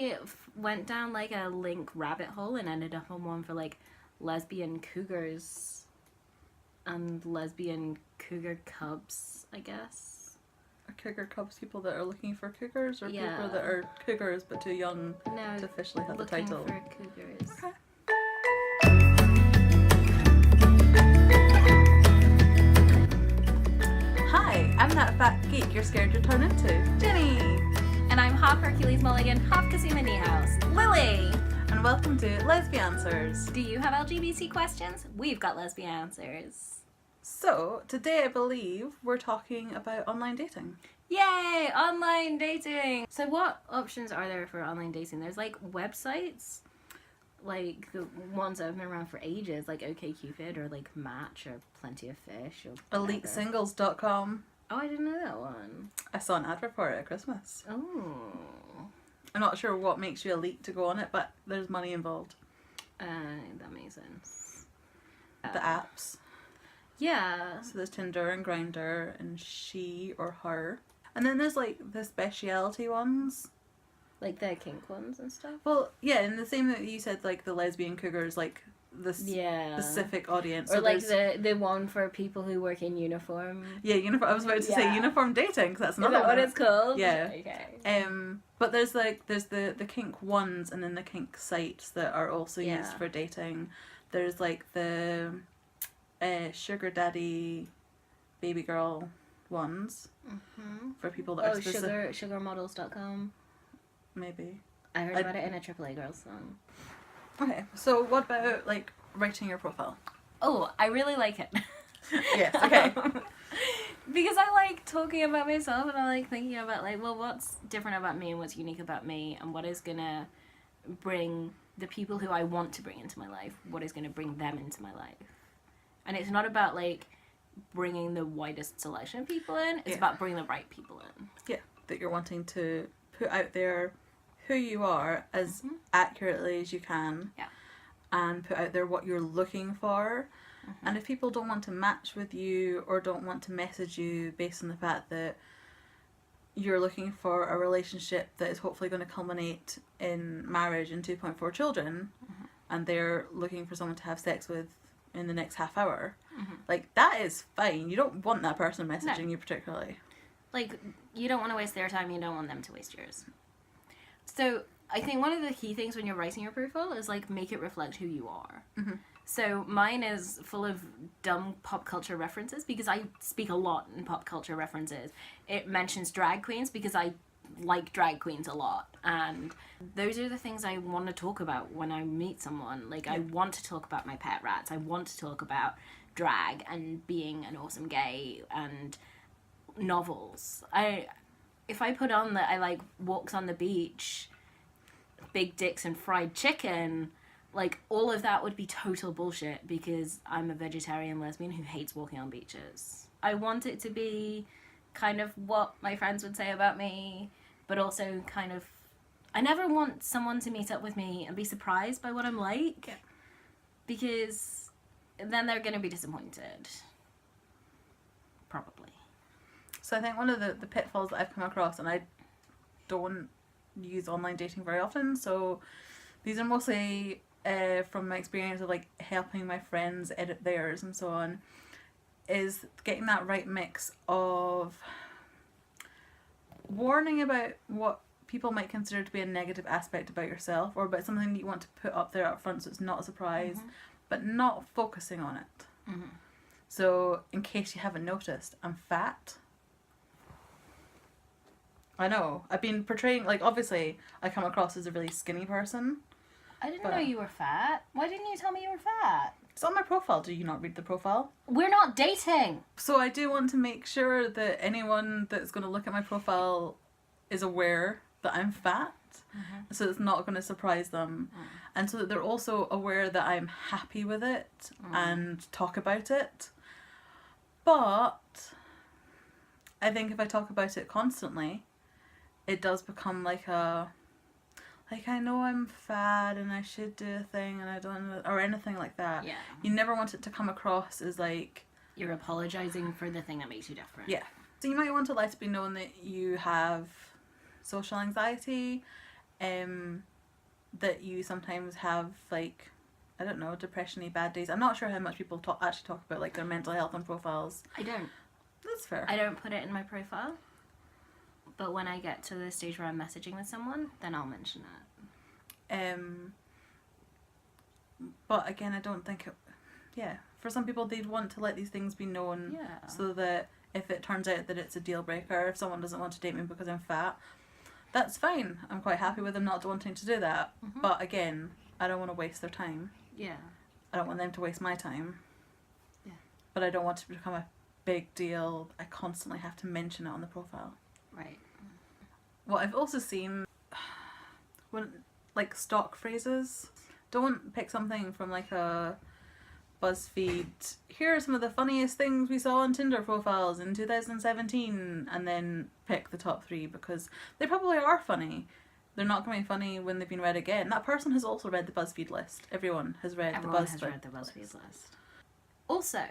I went down like a link rabbit hole and ended up on one for like lesbian cougars and lesbian cougar cubs, I guess. Are cougar cubs people that are looking for cougars, or Yeah. people that are cougars but too young No, to officially have the looking title? for cougars. Okay. Hi, I'm that fat geek you're scared to turn into, Jenny. And I'm half Hercules Mulligan, half Kasuma Niehaus, Lily. And welcome to Lesbianswers. Do you have LGBT questions? We've got Lesbianswers. So, today I believe we're talking about online dating. Yay! Online dating! So what options are there for online dating? There's like websites, like the ones that have been around for ages, like OkCupid or like Match or Plenty of Fish or whatever. EliteSingles.com. Oh, I didn't know that one. I saw an advert for it at Christmas. Oh. I'm not sure what makes you elite to go on it, but there's money involved. That makes sense. The apps. Yeah. So there's Tinder and Grindr and She or Her. And then there's like the speciality ones. Like the kink ones and stuff? Well, yeah, and the same that you said, like the lesbian cougars, like the specific audience. Or so like the one for people who work in uniform. Yeah, uniform. I was about to say uniform dating, because that's another Is that one. what it's called? Yeah. Okay. But there's the kink ones and then the kink sites that are also used for dating. There's like the sugar daddy, baby girl ones for people that are specific. sugarmodels.com. Maybe. I heard about it in a AAA Girls song. Okay, so what about like writing your profile? Oh, I really like it. Yes, okay. Because I like talking about myself and I like thinking about like, well, what's different about me and what's unique about me and what is gonna bring the people who I want to bring into my life, what is gonna bring them into my life. And it's not about like bringing the widest selection of people in, it's about bringing the right people in. Yeah, that you're wanting to put out there who you are as accurately as you can. Yeah. And put out there what you're looking for. And if people don't want to match with you or don't want to message you based on the fact that you're looking for a relationship that is hopefully going to culminate in marriage and 2.4 children, and they're looking for someone to have sex with in the next half hour, like that is fine. You don't want that person messaging you particularly. Like, you don't want to waste their time, you don't want them to waste yours. So I think one of the key things when you're writing your profile is like make it reflect who you are. So mine is full of dumb pop culture references because I speak a lot in pop culture references. It mentions drag queens because I like drag queens a lot, and those are the things I want to talk about when I meet someone. Like I want to talk about my pet rats, I want to talk about drag and being an awesome gay and novels. If I put on that I like walks on the beach, big dicks and fried chicken, like all of that would be total bullshit because I'm a vegetarian lesbian who hates walking on beaches. I want it to be kind of what my friends would say about me, but also kind of, I never want someone to meet up with me and be surprised by what I'm like, because then they're going to be disappointed. Probably. So I think one of the pitfalls that I've come across, and I don't use online dating very often, so these are mostly from my experience of like helping my friends edit theirs and so on, is getting that right mix of warning about what people might consider to be a negative aspect about yourself or about something that you want to put up there up front so it's not a surprise, but not focusing on it. So in case you haven't noticed, I'm fat. I know. I've been portraying, like, obviously, I come across as a really skinny person. I didn't know you were fat. Why didn't you tell me you were fat? It's on my profile. Do you not read the profile? We're not dating! So I do want to make sure that anyone that's going to look at my profile is aware that I'm fat. So it's not going to surprise them. And so that they're also aware that I'm happy with it and talk about it. But I think if I talk about it constantly, it does become like a, like, I know I'm fat and I should do a thing and I don't, or anything like that. Yeah. You never want it to come across as like, you're apologizing for the thing that makes you different. Yeah. So you might want to let it be known that you have social anxiety, that you sometimes have, like, I don't know, depression-y bad days. I'm not sure how much people actually talk about, like, their mental health on profiles. I don't. That's fair. I don't put it in my profile. But when I get to the stage where I'm messaging with someone, then I'll mention it. But again, I don't think for some people they'd want to let these things be known, so that if it turns out that it's a deal breaker, if someone doesn't want to date me because I'm fat, that's fine. I'm quite happy with them not wanting to do that. Mm-hmm. But again, I don't want to waste their time. Yeah. I don't want them to waste my time. Yeah. But I don't want it to become a big deal. I constantly have to mention it on the profile. Right. What I've also seen, when, like, stock phrases, don't pick something from, like, a BuzzFeed, here are some of the funniest things we saw on Tinder profiles in 2017, and then pick the top 3, because they probably are funny. They're not going to be funny when they've been read again. That person has also read the BuzzFeed list. Everyone has read the BuzzFeed list. Also,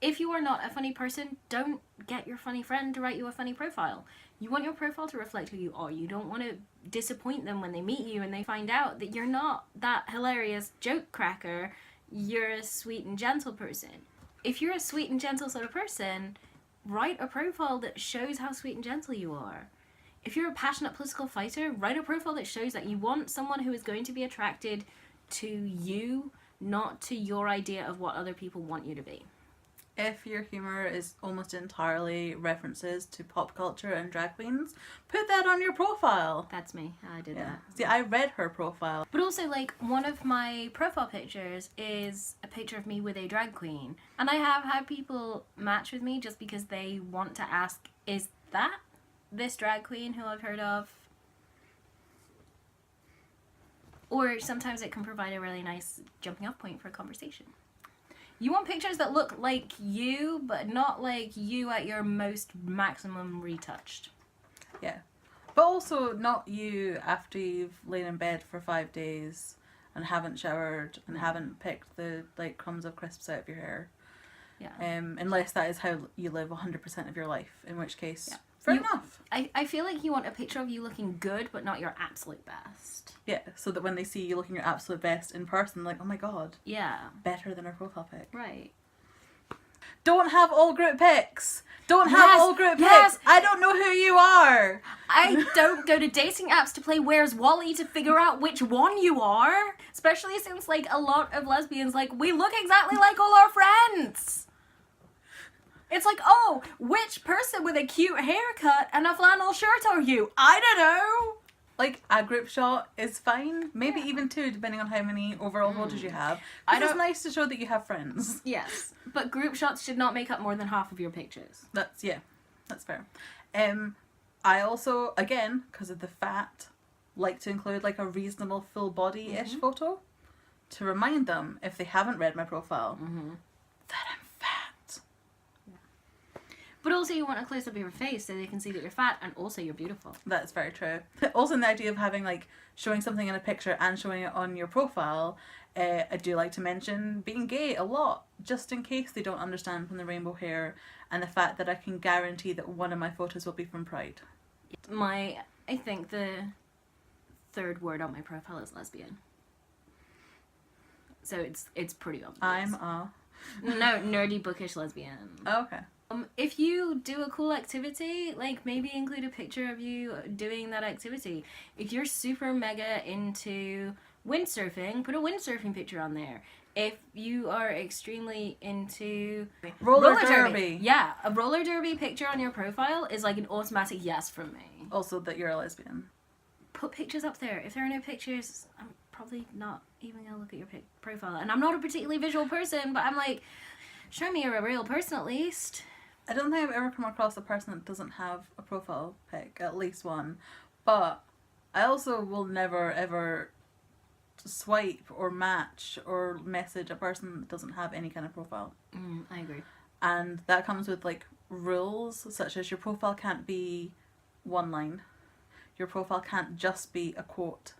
if you are not a funny person, don't get your funny friend to write you a funny profile. You want your profile to reflect who you are. You don't want to disappoint them when they meet you and they find out that you're not that hilarious joke cracker. You're a sweet and gentle person. If you're a sweet and gentle sort of person, write a profile that shows how sweet and gentle you are. If you're a passionate political fighter, write a profile that shows that you want someone who is going to be attracted to you, not to your idea of what other people want you to be. If your humour is almost entirely references to pop culture and drag queens, put that on your profile. That's me. I did that. See, I read her profile. But also, like, one of my profile pictures is a picture of me with a drag queen. And I have had people match with me just because they want to ask, is that this drag queen who I've heard of? Or sometimes it can provide a really nice jumping off point for a conversation. You want pictures that look like you, but not like you at your most maximum retouched. Yeah. But also not you after you've lain in bed for 5 days and haven't showered and haven't picked the, like, crumbs of crisps out of your hair. Yeah. Unless that is how you live 100% of your life, in which case, fair enough. I feel like you want a picture of you looking good, but not your absolute best. Yeah, so that when they see you looking your absolute best in person, like, oh my god. Yeah. Better than our profile pic. Right. Don't have all group pics. Don't have all group pics. I don't know who you are. I don't go to dating apps to play Where's Wally to figure out which one you are. Especially since, like, a lot of lesbians, like, we look exactly like all our friends. It's like, oh, which person with a cute haircut and a flannel shirt are you? I don't know. Like, a group shot is fine. Maybe even 2, depending on how many overall photos you have. It's nice to show that you have friends. Yes, but group shots should not make up more than half of your pictures. That's fair. I also, again, because of the fat, like to include, like, a reasonable full body-ish photo to remind them, if they haven't read my profile, that I'm fat. But also you want a close-up of your face so they can see that you're fat and also you're beautiful. That's very true. Also, in the idea of having, like, showing something in a picture and showing it on your profile, I do like to mention being gay a lot, just in case they don't understand from the rainbow hair and the fact that I can guarantee that one of my photos will be from Pride. I think the third word on my profile is lesbian. So it's pretty obvious. I'm a... No, nerdy, bookish lesbian. Oh, okay. If you do a cool activity, like, maybe include a picture of you doing that activity. If you're super mega into windsurfing, put a windsurfing picture on there. If you are extremely into roller derby. Yeah, a roller derby picture on your profile is like an automatic yes from me. Also that you're a lesbian. Put pictures up there. If there are no pictures, I'm probably not even gonna look at your profile. And I'm not a particularly visual person, but I'm like, show me you're a real person at least. I don't think I've ever come across a person that doesn't have a profile pic, at least one. But I also will never ever swipe or match or message a person that doesn't have any kind of profile. I agree. And that comes with, like, rules such as your profile can't be one line. Your profile can't just be a quote.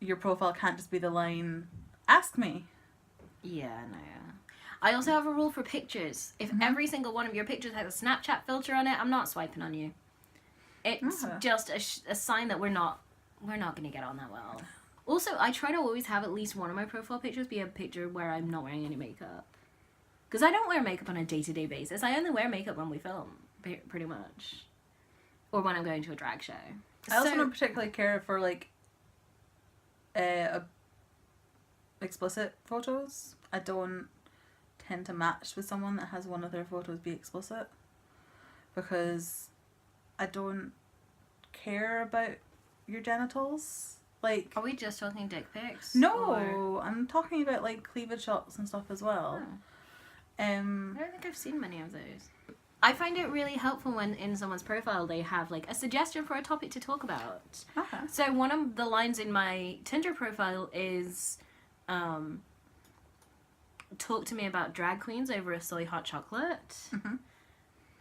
Your profile can't just be the line, ask me. Yeah, no. I also have a rule for pictures. If every single one of your pictures has a Snapchat filter on it, I'm not swiping on you. It's Okay. just a sign that we're not gonna get on that well. Also, I try to always have at least one of my profile pictures be a picture where I'm not wearing any makeup. Because I don't wear makeup on a day-to-day basis. I only wear makeup when we film, pretty much. Or when I'm going to a drag show. I also don't particularly care for, like, explicit photos. I don't tend to match with someone that has one of their photos be explicit. Because I don't care about your genitals. Like... Are we just talking dick pics? No! Or... I'm talking about, like, cleavage shots and stuff as well. Oh. I don't think I've seen many of those. I find it really helpful when in someone's profile they have like a suggestion for a topic to talk about. Okay. So one of the lines in my Tinder profile is, talk to me about drag queens over a soy hot chocolate. Mm-hmm.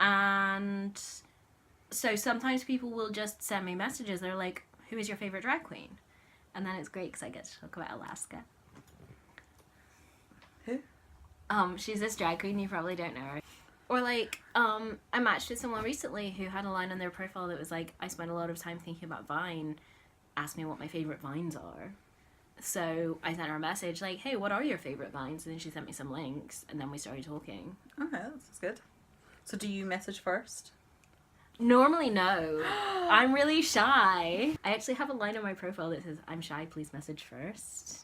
And so sometimes people will just send me messages. They're like, who is your favorite drag queen? And then it's great because I get to talk about Alaska. Who? She's this drag queen, you probably don't know her. Or like, I matched with someone recently who had a line on their profile that was like, I spend a lot of time thinking about Vine, ask me what my favourite Vines are. So I sent her a message like, hey, what are your favourite Vines? And then she sent me some links, and then we started talking. Okay, that's good. So do you message first? Don't know. I'm really shy. I actually have a line on my profile that says, I'm shy, please message first.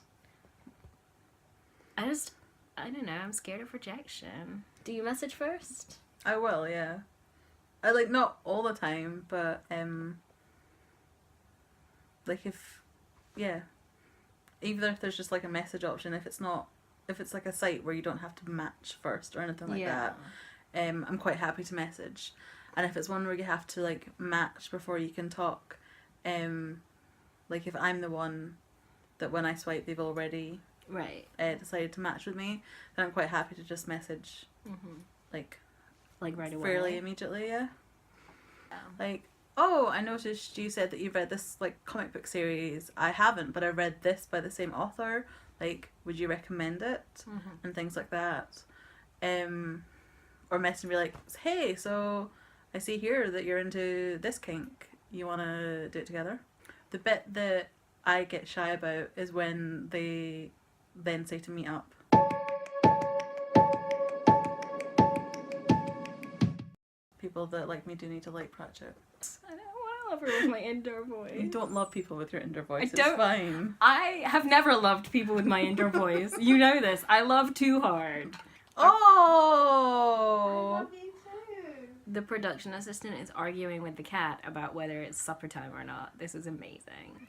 I don't know, I'm scared of rejection. Do you message first? I will, yeah. I, like, not all the time, but, like, yeah. Either if there's just, like, a message option, if it's like a site where you don't have to match first or anything like that, I'm quite happy to message. And if it's one where you have to, like, match before you can talk, like, if I'm the one that when I swipe they've already... Right. Decided to match with me, then I'm quite happy to just message, like right away. fairly immediately, yeah. Yeah. Like, oh, I noticed you said that you've read this, like, comic book series. I haven't, but I read this by the same author. Like, would you recommend it? And things like that. Or message me like, hey, so I see here that you're into this kink. You want to do it together? The bit that I get shy about is when they then say to meet up. People that like me do need to like Pratchett. I don't want to love her with my indoor voice. You don't love people with your indoor voice. don't- It's fine. I have never loved people with my indoor voice. You know this. I love too hard. Oh! Me too. The production assistant is arguing with the cat about whether it's supper time or not. This is amazing.